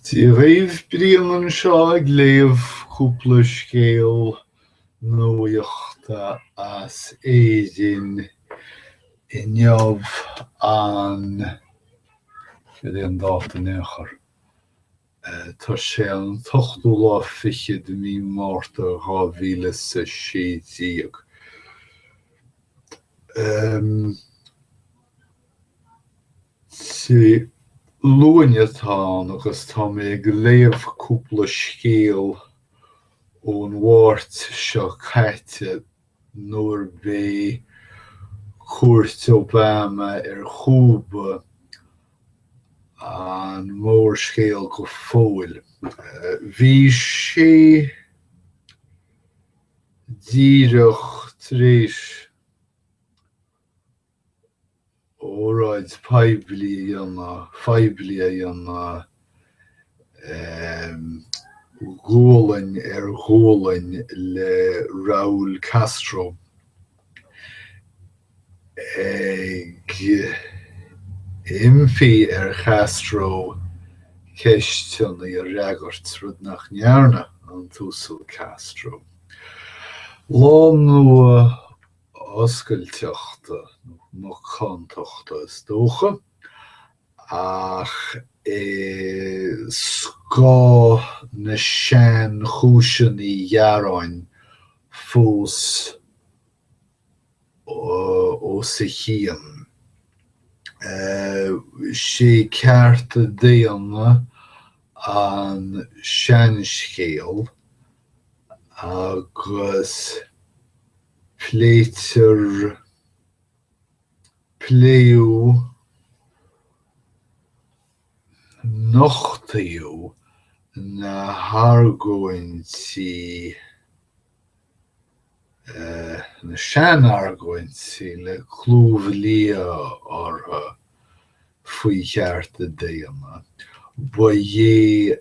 Tí raibh bríonn seo ag léamh cúpla scéal nuachta as éideann I neamh an an dáta néachar. Tá sé an 28 mí márta 2017. Sí luainetá agus tá mé ag léamh cúpla scéal ón Nuacht seo caite nuair bé Cearta Daonna gCúba an mór scéal go fóill. Bhí sé díreach tríis óráid feibli a dhéanna ghólainn ghólainn le Raúl Castro ag imfí Castro ceistionaí a reagart rud nach nearna an túsal Castro. Lá nua oscailteachta nó contochta is dócha ach scá na sean chúiseannaí dhearáin fós ó sa chéan. Sé Cearta Daonna an seanscéal agus pléitir pléú nochtaíú na hargóintí na sean hargóintí le clúbhlia ortha faoi Cearta Daonna. Ba dhé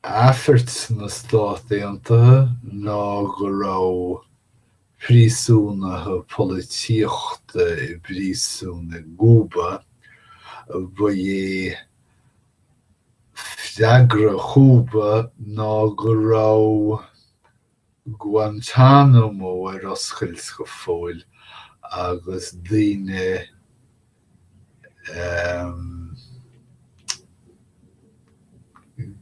afert na Stát Aontaithe ná go raibh príosúnathe polítíochta I bpríosún gCúba ba dhé fheagra Cúba ná go raibh Guantánamo ar oscailt go fóill agus daoine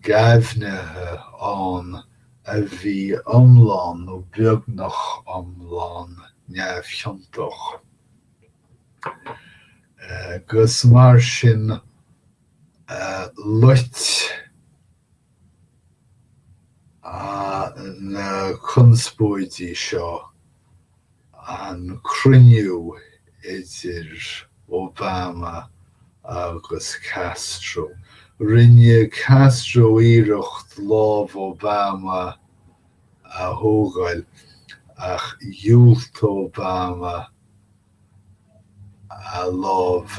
gaibhneathe ann a bhí iomlán nó beagnach iomlán neamhcheantach. Gus mar sin luit na conspóidí seo an cruinniú idir Obama agus Castro. Rinne Castro iirecht lámh Obama a thógáil ach dhiúlta Obama a lámh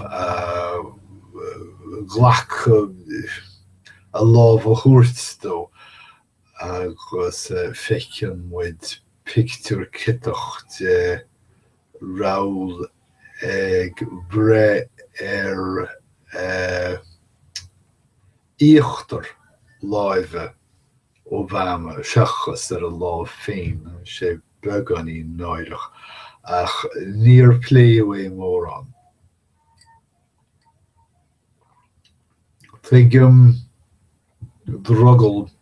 ghlacha a lámh a thuairt dó agus feicin muid pictiúr citeach de Raúl ag bre íochtar láimhe Obama seachas ar a lámh féin sé beagán í náireach ach níor pléú é mór an. Tuigim drogal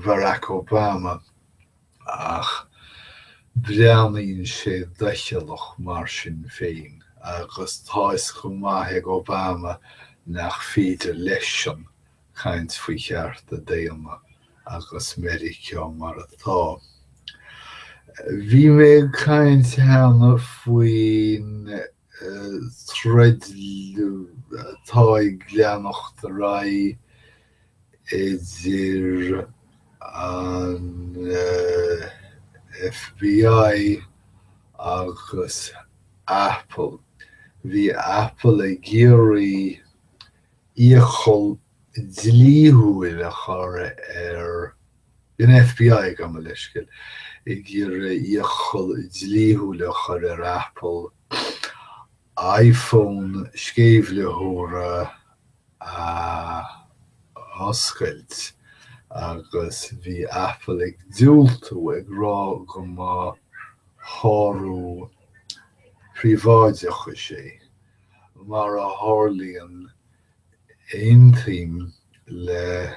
Barack Obama ach breanaíonn sé deichealach mar sin féin agus táis go maith ag Obama nach féidir leis an chaint faoi Cearta Daonna agus Meiriceá mar atá. Bhí mé chaint cheanna faoin treidliú atá ag leannacht a raibh idir an FBI agus Apple. Bhí Apple ag géirí íochol dlíthúil a chur ar an FBI go leiscail gur iachol dlíhúlach ar Apple iPhone scéimhlitheóra a oscailt agus bhí Apple ag dúiltú ag rá go má háú príváideacha sé mar a hálíonn aontaím le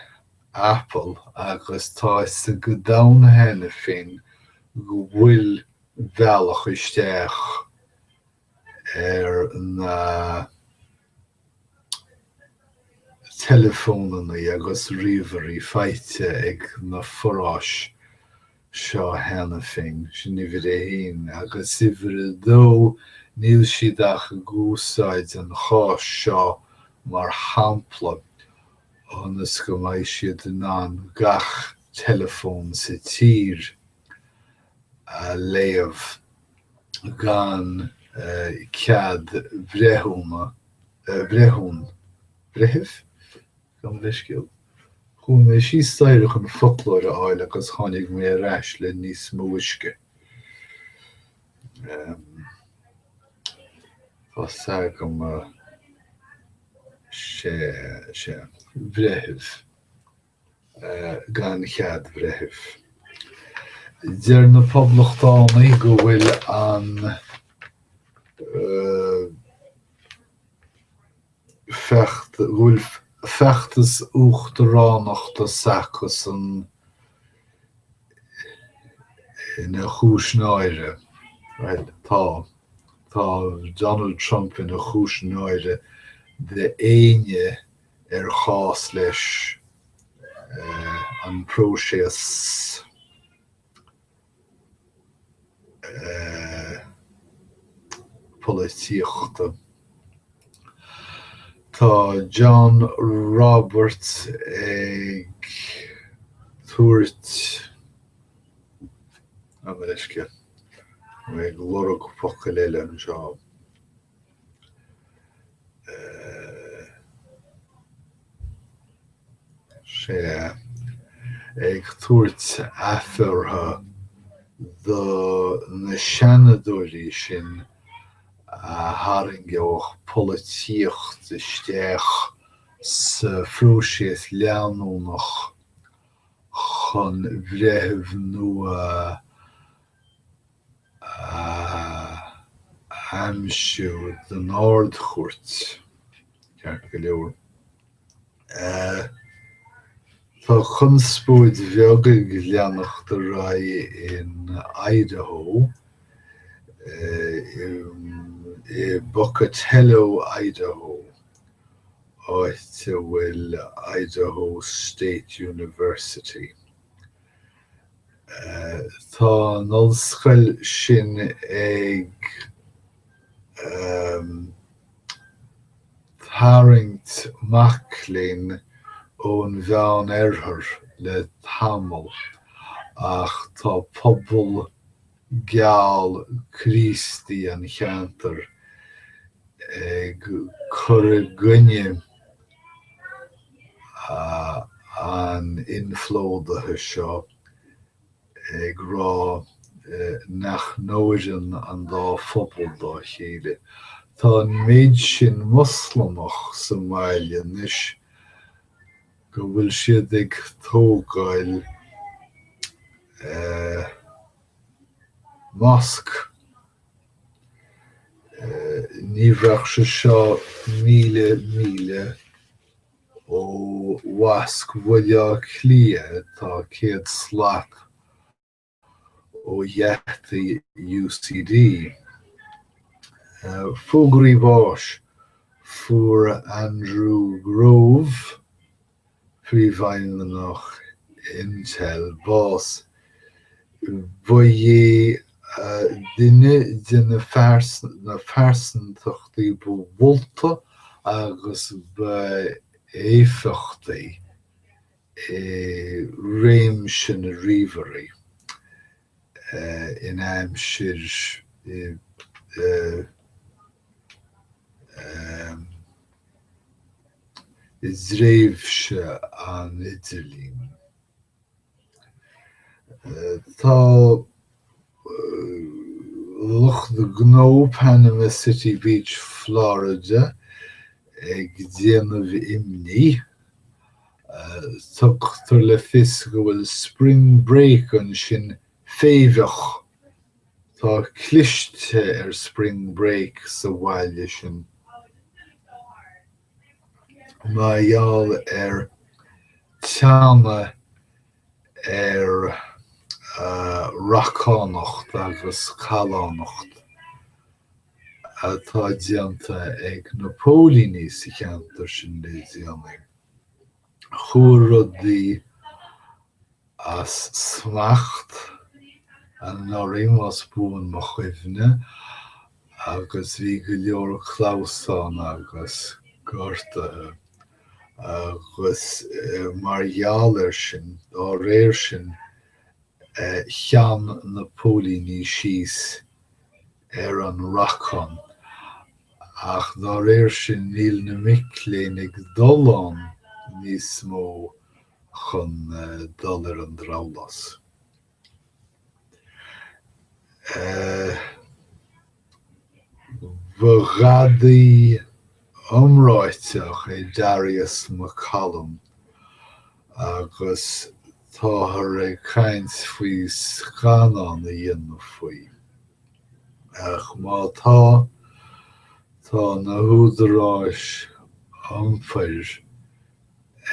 Apple agus tá sa go damhena féin go bhfuil bhealach isteach ar na telefónnaí agus riomhairí feite ag na foráis seo hena féin sin bhí héin agus ifir dó níl siad ach gúsáid an cháis seo mar hampla agus go mbeidh siad in an gach telefón sa tír a léamh gan cead bhrethúna brethimh gan leisciil. Chun é sí stairich an folklór a áil agus tháinig mé reis le níos móisce. Tá gom sé brethimh gan chead brethimh. Deir na poblachtánaí go bhfuil an feachtas uachtaránachta sacchas an ina chúisnéire. Tá Donald Trump ina chúisnéire de éine ar chás leis an próséas polítíochta. Tá John Roberts ag tuairt Amerisce ag lorg focail an seo. Sé ag tuairt afertha na seanadóirí sin a haringeoch polítíocht isteach sa phróiseas leanúnach chun bhreithimh nua aimsiú den ardchúirt ceart go leor. Tá chunspóid bheagaigh leanach de ra in Idaho i Pocatello, Idaho áit bhfuil Idaho State University. Tá an ollscoil sin ag tharraingt maclín ón bhean airthir le tamil ach tá pobl geall Christi an cheantar ag cur gunne an inflódathe seo ag rá nach nóireann an dá phobal dá chéile. Tá an méid sin Muslimach sa Máile níos go bhfuil siad ag tógáil mosc. Ní bhreacht sé seo míle ó wasc bhuiile clia tá céad slap ó dheachtaí UCD. Fógraí bháis fuair Andrew Grove príomhfheidhmeannach Intel bás bhaidí duine de na fearsantachtaí bu bhulta agus ba éifeachtaí réim sin a riomhairí in aimsir is réimhse an Idirlín. Tá Loch the Gno, Panama City Beach, Florida, ag déanamh imní. Tuchttar le fios go bhfuil spring break an sin féideach. Tá cliste spring break sa bhaile sin. Maiall teama racánacht agus chalánacht. Atá dianta ag Napólíní sa cheantar sin le déanaí. Chúr rudaí as smacht an nóirim as búin mo chuimhne agus bhí go leor chlásán agus gortathe agus margheall sin á réir sin chean Napólíní síos an racán ach dá réir sin níl na mic léinn ag dul ann níos mó chun dul an dramhlas. Bhagadaí umráiteach Darius McCallum agus táthar caint faoi scanán a dhéanamh faoi. Ach má tá na húdaráis anfair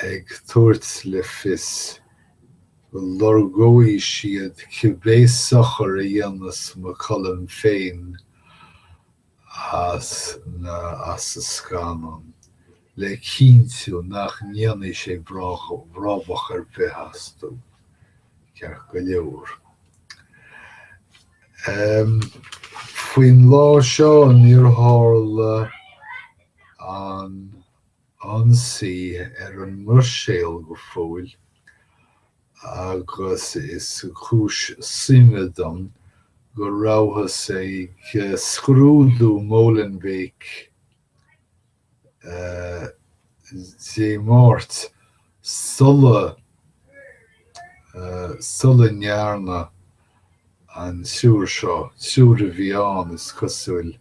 ag tuairt le fios go lorgóidh siad cibé sochar a dhéanas McCallum féin as a scanán. Le cinntiú nach ndéanadh sé brábhach ar bheithasú ceart go leor. Faoin lá seo níor tharla an ansaí an muirséal go fóill agus is chúis simidum go rabhthas ag scrúdú Molenbeek dé máirt sulla nearna an siúr seo, siúr a bhí ann is cosúil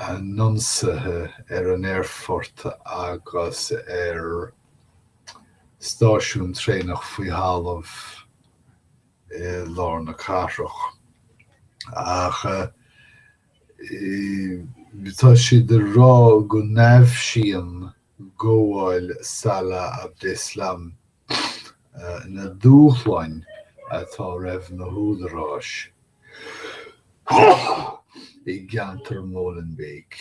an nonsathe an airfort agus stáisiún trénach faoi thalamh lár na carrach. Ach tá siad rá go neamhsíonn gomháil Salah Abdeslam na dúchláin atá raibh na húdaráis i gceantar Molenbeek.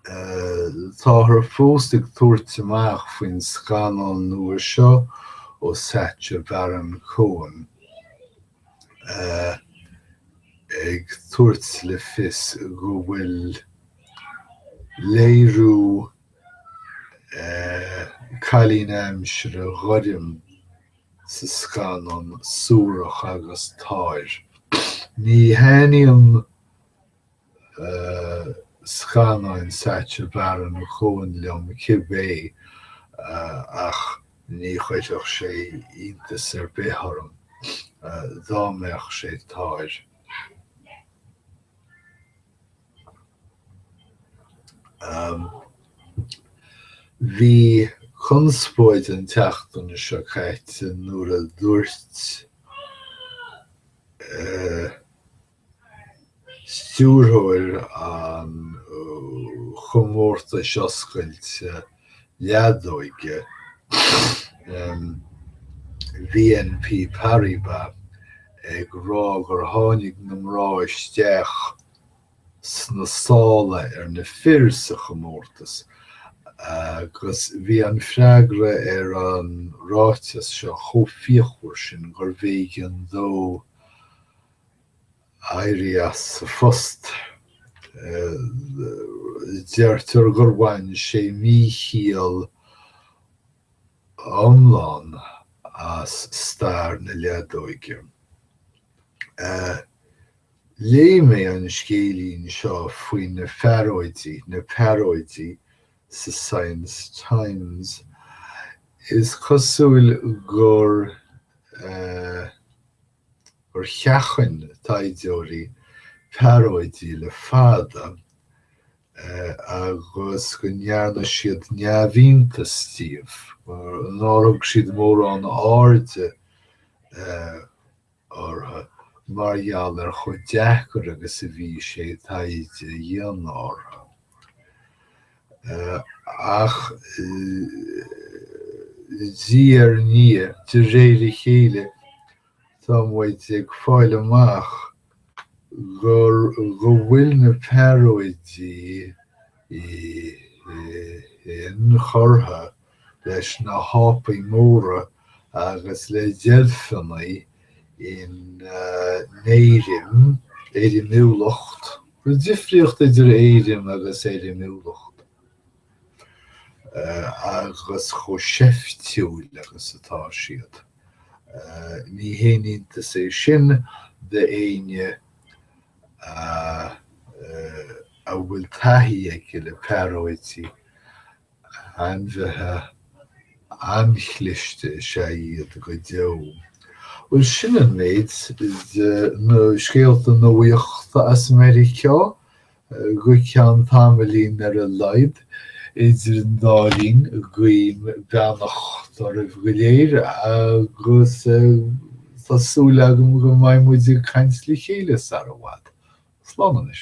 Tá thar fós ag tuairt amach faoin scanán nuair seo ó Sacha Baron Cohen ag tuairt le fios go bhfuil léiriú cailíneamsir a ghoirim sa scanán súrach agus táir. Ní hainíonn scanáin Sacha Baron Cohen liom cibé ach ní chuideach sé iontas ar bithorm dámeach sé táir. Bhí conspóid an teachtain seo caite nuair a dúirt stúrthóir an chomórta seoscailte leadóige BNP Paribas ag rá gur tháinig na mrá isteach sna sála ar na fírsa chomórtas agus bhí an freagra ar an ráiteas seo chomhfíochúir sin gur bhí an dó éirí sa phost. Deirtear gur bhain sé míchial omláin as stair na leadóige. Lé mé an scéalaín seo faoin na paróidí sa Science Times is cosúil gur gur cheachan taidióirí paróidí le fada agus go nearna siad neamhínta stíomh an árug siad mór an áirde ortha margheall ar chud deachar agus a bhí sé taide dhéan ortha. Ach dí ar ní de réile chéile tá muid ag fáil amach gur go bhfuil na paróidí in chortha leis na hápaí móra agus le deilfinaí in éirim éirimúlacht. Ru difriocht idir éirim agus éirimúlacht. Agus cho seiftiúil agus atá siad. Ní hénínta sé sin de éine a bhfuil taithí ag le paróidí anmhethe anchlichte sé iad go deo. Bhfuil sin an méid nó scéalta Nuachta as Meiriceá go ceann tamalaín ar a leid idir an dálín guím beannacht ar a bhgléir agus tásúla agam go mbeidh muid ag cainslí chéile ar a bhfad. Slán is.